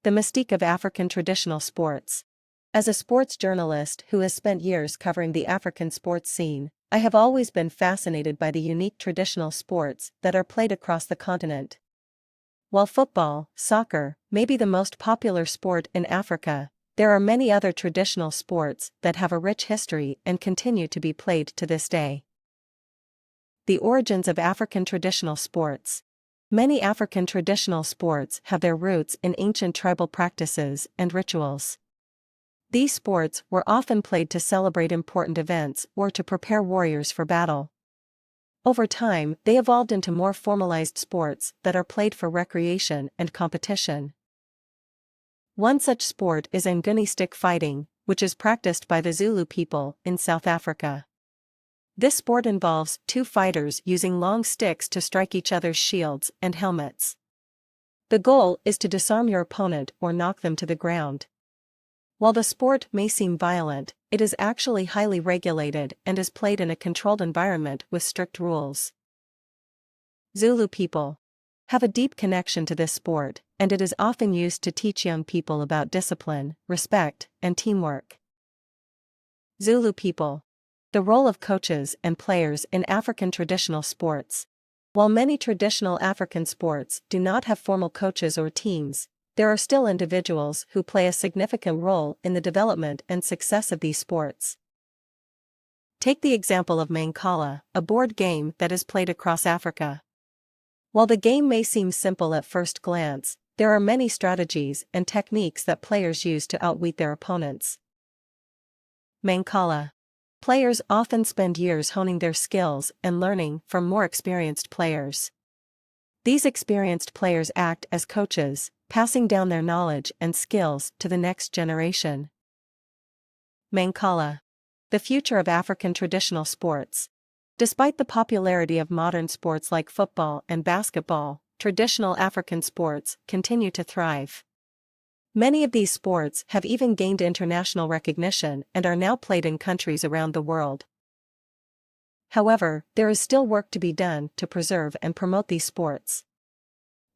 The mystique of African traditional sports. As a sports journalist who has spent years covering the African sports scene, I have always been fascinated by the unique traditional sports that are played across the continent. While football, soccer, may be the most popular sport in Africa, there are many other traditional sports that have a rich history and continue to be played to this day. The origins of African traditional sports. Many African traditional sports have their roots in ancient tribal practices and rituals. These sports were often played to celebrate important events or to prepare warriors for battle. Over time, they evolved into more formalized sports that are played for recreation and competition. One such sport is Nguni stick fighting, which is practiced by the Zulu people in South Africa. This sport involves two fighters using long sticks to strike each other's shields and helmets. The goal is to disarm your opponent or knock them to the ground. While the sport may seem violent, it is actually highly regulated and is played in a controlled environment with strict rules. Zulu people have a deep connection to this sport, and it is often used to teach young people about discipline, respect, and teamwork. Zulu people. The role of coaches and players in African traditional sports. While many traditional African sports do not have formal coaches or teams, there are still individuals who play a significant role in the development and success of these sports. Take the example of Mancala, a board game that is played across Africa. While the game may seem simple at first glance, there are many strategies and techniques that players use to outwit their opponents. Mancala. Players often spend years honing their skills and learning from more experienced players. These experienced players act as coaches, passing down their knowledge and skills to the next generation. Mancala. The future of African traditional sports. Despite the popularity of modern sports like football and basketball, traditional African sports continue to thrive. Many of these sports have even gained international recognition and are now played in countries around the world. However, there is still work to be done to preserve and promote these sports.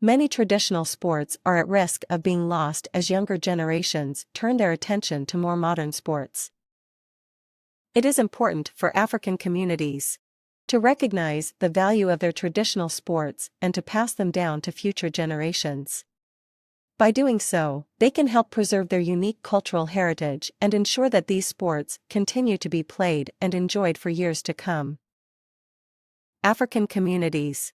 Many traditional sports are at risk of being lost as younger generations turn their attention to more modern sports. It is important for African communities to recognize the value of their traditional sports and to pass them down to future generations. By doing so, they can help preserve their unique cultural heritage and ensure that these sports continue to be played and enjoyed for years to come. African communities.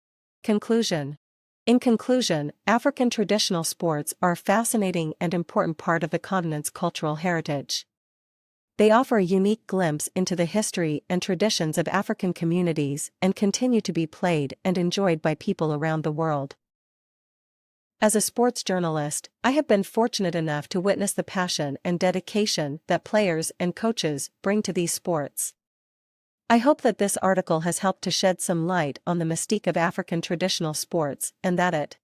Conclusion. In conclusion, African traditional sports are a fascinating and important part of the continent's cultural heritage. They offer a unique glimpse into the history and traditions of African communities and continue to be played and enjoyed by people around the world. As a sports journalist, I have been fortunate enough to witness the passion and dedication that players and coaches bring to these sports. I hope that this article has helped to shed some light on the mystique of African traditional sports and that it